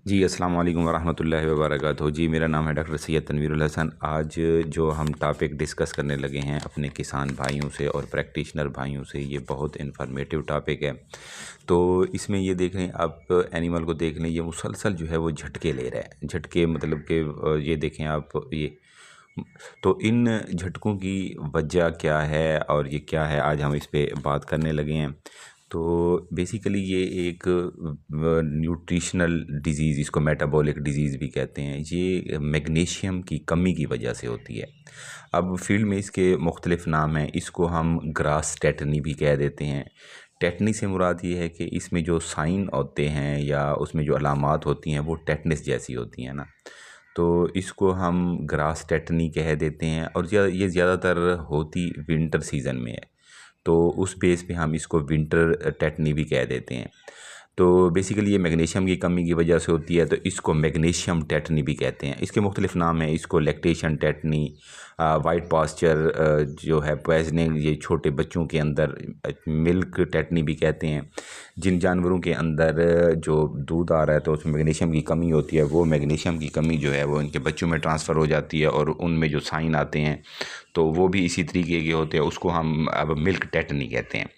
जी, अस्सलाम वालेकुम वरहमतुल्लाहि वबरकातुहू। जी, मेरा नाम है डॉक्टर सैयद तनवीरुल हसन। आज जो हम टॉपिक डिस्कस करने लगे हैं अपने किसान भाइयों से और प्रैक्टिशनर भाइयों से, ये बहुत इन्फॉर्मेटिव टॉपिक है। तो इसमें ये देख रहे हैं आप, एनिमल को देख लें, ये मुसलसल जो है वो झटके ले रहा है। झटके मतलब कि ये देखें आप, ये तो इन झटकों की वजह क्या है और ये क्या है, आज हम इस पे बात करने लगे हैं। तो बेसिकली ये एक न्यूट्रिशनल डिज़ीज़, इसको मेटाबॉलिक डिज़ीज़ भी कहते हैं, ये मैग्नीशियम की कमी की वजह से होती है। अब फील्ड में इसके मुख्तलिफ नाम हैं, इसको हम ग्रास टेटनी भी कह देते हैं। टेटनी से मुराद ये है कि इसमें जो साइन होते हैं या उसमें जो अलामात होती हैं वो टेटनस जैसी होती हैं ना, तो इसको हम ग्रास टेटनी कह देते हैं। और ये ज़्यादातर होती विंटर सीज़न में है, तो उस बेस पे हम इसको विंटर टेटनी भी कह देते हैं। तो बेसिकली ये मैग्नीशियम की कमी की वजह से होती है, तो इसको मैग्नीशियम टेटनी भी कहते हैं। इसके मुख्तलिफ नाम हैं, इसको लैक्टेशन टेटनी, वाइट पास्चर जो है पॉइजनिंग, ये छोटे बच्चों के अंदर मिल्क टेटनी भी कहते हैं। जिन जानवरों के अंदर जो दूध आ रहा है तो उसमें मैग्नीशियम की कमी होती है, वो मैग्नीशियम की कमी जो है वो इनके बच्चों में ट्रांसफ़र हो जाती है और उनमें जो साइन आते हैं तो वो भी इसी तरीके के होते हैं, उसको हम अब मिल्क टेटनी कहते हैं।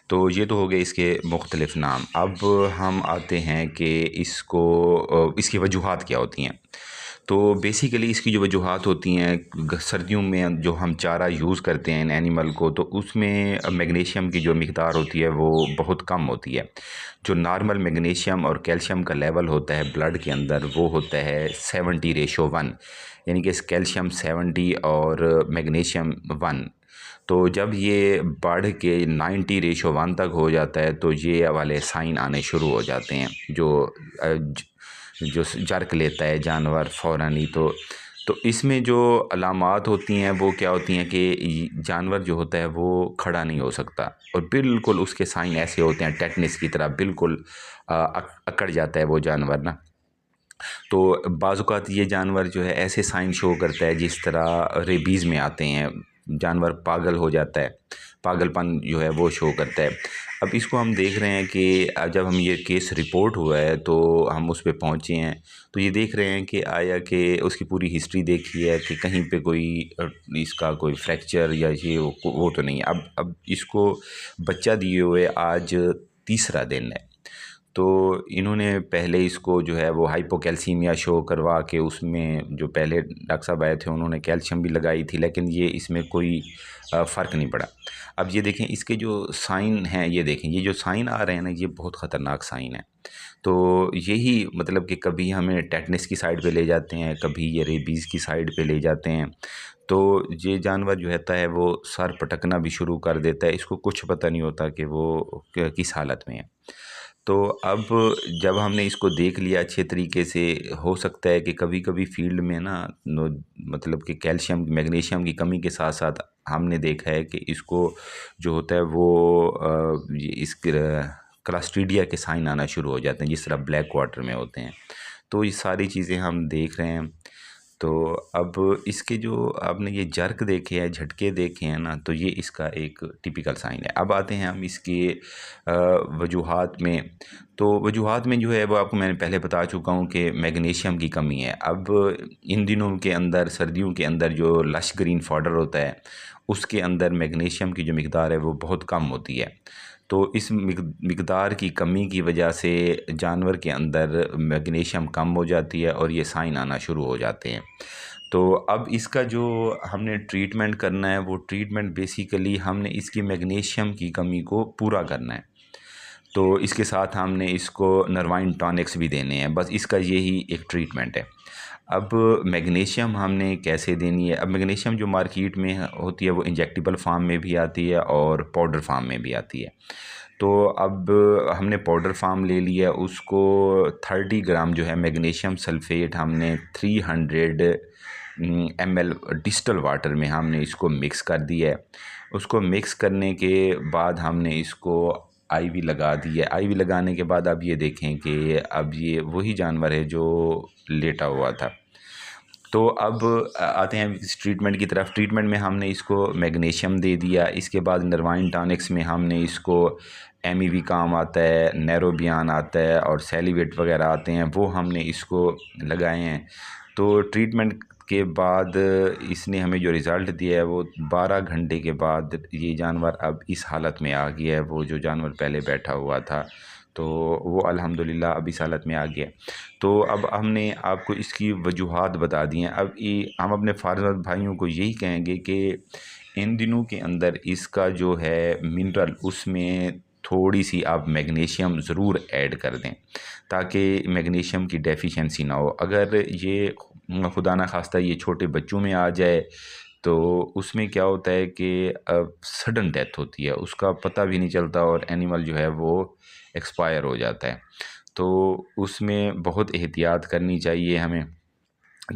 तो ये तो हो गए इसके मुख्तलिफ नाम। अब हम आते हैं कि इसको इसकी वजूहात क्या होती हैं। तो बेसिकली इसकी जो वजूहात होती हैं, सर्दियों में जो हम चारा यूज़ करते हैं इन एनिमल को, तो उसमें मैग्नीशियम की जो मिक़दार होती है वो बहुत कम होती है। जो नॉर्मल मैग्नीशियम और कैल्शियम का लेवल होता है ब्लड के अंदर, वो होता है 70:1, यानी कि कैल्शियम 70 और मैग्नीशियम 1। तो जब ये बढ़ के 90:1 तक हो जाता है तो ये वाले साइन आने शुरू हो जाते हैं, जो जर्क लेता है जानवर फ़ौरन ही। तो इसमें जो अलामात होती हैं वो क्या होती हैं कि जानवर जो होता है वो खड़ा नहीं हो सकता, और बिल्कुल उसके साइन ऐसे होते हैं टेटनस की तरह, बिल्कुल अकड़ जाता है वो जानवर ना। तो बाज़-औक़ात ये जानवर जो है ऐसे साइन शो करता है जिस तरह रेबीज़ में आते हैं, जानवर पागल हो जाता है, पागलपन जो है वो शो करता है। अब इसको हम देख रहे हैं कि जब हम ये केस रिपोर्ट हुआ है तो हम उस पे पहुँचे हैं, तो ये देख रहे हैं कि आया कि उसकी पूरी हिस्ट्री देखी है कि कहीं पे कोई इसका कोई फ्रैक्चर या ये वो तो नहीं है। अब इसको बच्चा दिए हुए आज तीसरा दिन है। तो इन्होंने पहले इसको जो है वो हाइपोकैल्सीमिया शो करवा के, उसमें जो पहले डॉक्टर साहब आए थे उन्होंने कैल्शियम भी लगाई थी, लेकिन ये इसमें कोई फ़र्क नहीं पड़ा। अब ये देखें इसके जो साइन हैं, ये देखें ये जो साइन आ रहे हैं ना, ये बहुत ख़तरनाक साइन है। तो यही मतलब कि कभी हमें टेटनस की साइड पे ले जाते हैं, कभी ये रेबीज़ की साइड पे ले जाते हैं। तो ये जानवर जो रहता है वो सर पटकना भी शुरू कर देता है, इसको कुछ पता नहीं होता कि वो किस हालत में है। तो अब जब हमने इसको देख लिया अच्छे तरीके से, हो सकता है कि कभी-कभी फ़ील्ड में ना नो मतलब कि कैल्शियम, मैग्नीशियम की कमी के साथ-साथ हमने देखा है कि इसको जो होता है वो ये इस क्लस्ट्रीडिया के साइन आना शुरू हो जाते हैं, जिस तरह ब्लैक वाटर में होते हैं। तो ये सारी चीज़ें हम देख रहे हैं। तो अब इसके जो आपने ये जर्क देखे हैं, झटके देखे हैं ना, तो ये इसका एक टिपिकल साइन है। अब आते हैं हम इसके वजूहात में। तो वजूहात में जो है वो आपको मैंने पहले बता चुका हूँ कि मैग्नीशियम की कमी है। अब इन दिनों के अंदर, सर्दियों के अंदर जो लश ग्रीन फॉडर होता है, उसके अंदर मैग्नीशियम की जो मिक़दार है वो बहुत कम होती है। तो इस मिक़दार की कमी की वजह से जानवर के अंदर मैग्नीशियम कम हो जाती है और ये साइन आना शुरू हो जाते हैं। तो अब इसका जो हमने ट्रीटमेंट करना है, वो ट्रीटमेंट बेसिकली हमने इसकी मैग्नीशियम की कमी को पूरा करना है। तो इसके साथ हमने इसको नरवाइन टॉनिक्स भी देने हैं, बस इसका यही एक ट्रीटमेंट है। अब मैग्नीशियम हमने कैसे देनी है? अब मैग्नीशियम जो मार्केट में होती है वो इंजेक्टेबल फार्म में भी आती है और पाउडर फार्म में भी आती है। तो अब हमने पाउडर फार्म ले लिया, उसको 30 ग्राम जो है मैग्नीशियम सल्फ़ेट हमने 300 ml डिस्टिल वाटर में हमने इसको मिक्स कर दिया है। उसको मिक्स करने के बाद हमने इसको आईवी लगा दी है। आईवी लगाने के बाद अब ये देखें कि अब ये वही जानवर है जो लेटा हुआ था। तो अब आते हैं इस ट्रीटमेंट की तरफ। ट्रीटमेंट में हमने इसको मैग्नीशियम दे दिया, इसके बाद नरवाइन टॉनिक्स में हमने इसको एमईवी काम आता है, नैरोबियान आता है और सेलिवेट वगैरह आते हैं, वो हमने इसको लगाए हैं। तो ट्रीटमेंट के बाद इसने हमें जो रिज़ल्ट दिया है वो 12 घंटे के बाद ये जानवर अब इस हालत में आ गया है। वो जो जानवर पहले बैठा हुआ था तो वो अल्हम्दुलिल्लाह अब इस हालत में आ गया। तो अब हमने आपको इसकी वजूहात बता दी हैं। अब ये हम अपने फार्मर भाइयों को यही कहेंगे कि इन दिनों के अंदर इसका जो है मिनरल उसमें थोड़ी सी आप मैग्नीशियम ज़रूर ऐड कर दें ताकि मैग्नीशियम की डेफिशिएंसी ना हो। अगर ये खुदा ना खास्ता ये छोटे बच्चों में आ जाए तो उसमें क्या होता है कि सडन डेथ होती है, उसका पता भी नहीं चलता और एनिमल जो है वो एक्सपायर हो जाता है। तो उसमें बहुत एहतियात करनी चाहिए हमें।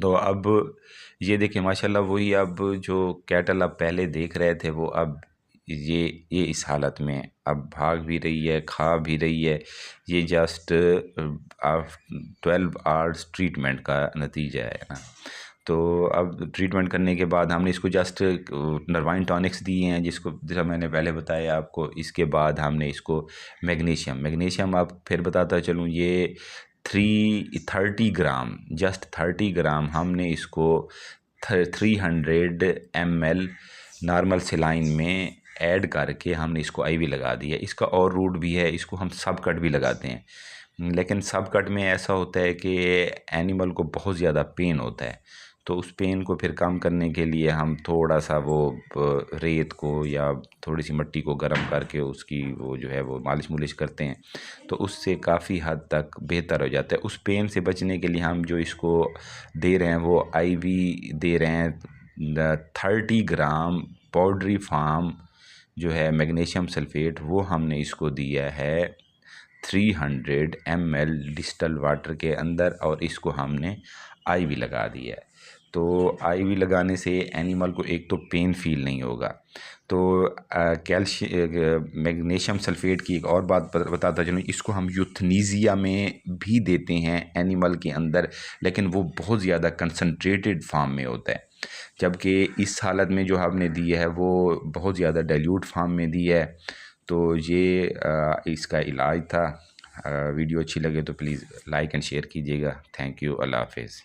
तो अब ये देखिए माशाल्लाह वही अब जो कैटल आप पहले देख रहे थे वो अब ये इस हालत में अब भाग भी रही है, खा भी रही है। ये जस्ट 12 आवर्स ट्रीटमेंट का नतीजा है ना। तो अब ट्रीटमेंट करने के बाद हमने इसको जस्ट नरवाइन टॉनिक्स दिए हैं, जिसको जैसा मैंने पहले बताया आपको। इसके बाद हमने इसको मैग्नीशियम आप फिर बताता चलूँ, ये 330 ग्राम, जस्ट 30 ग्राम हमने इसको 300 ml नॉर्मल सेलाइन में ऐड करके हमने इसको आईवी लगा दिया। इसका और रूट भी है, इसको हम सब कट भी लगाते हैं, लेकिन सब कट में ऐसा होता है कि एनिमल को बहुत ज़्यादा पेन होता है। तो उस पेन को फिर कम करने के लिए हम थोड़ा सा वो रेत को या थोड़ी सी मिट्टी को गर्म करके उसकी वो जो है वो मालिश मुलिश करते हैं, तो उससे काफ़ी हद तक बेहतर हो जाता है। उस पेन से बचने के लिए हम जो इसको दे रहे हैं वो आईवी दे रहे हैं 30 ग्राम पाउडरी फार्म जो है मैग्नीशियम सल्फेट, वो हमने इसको दिया है 300 ml डिस्टल वाटर के अंदर और इसको हमने आईवी लगा दिया है। तो आईवी लगाने से एनिमल को एक तो पेन फील नहीं होगा। तो मैग्नीशियम सल्फेट की एक और बात बताता चलूँ, इसको हम यूथनीसिया में भी देते हैं एनिमल के अंदर, लेकिन वो बहुत ज़्यादा कंसनट्रेटेड फॉर्म में होता है। जबकि इस हालत में जो हमने दिया है वो बहुत ज़्यादा डाइल्यूट फॉर्म में दिया है। तो ये इसका इलाज था। वीडियो अच्छी लगे तो प्लीज़ लाइक एंड शेयर कीजिएगा। Thank you. अल्लाह हाफिज़।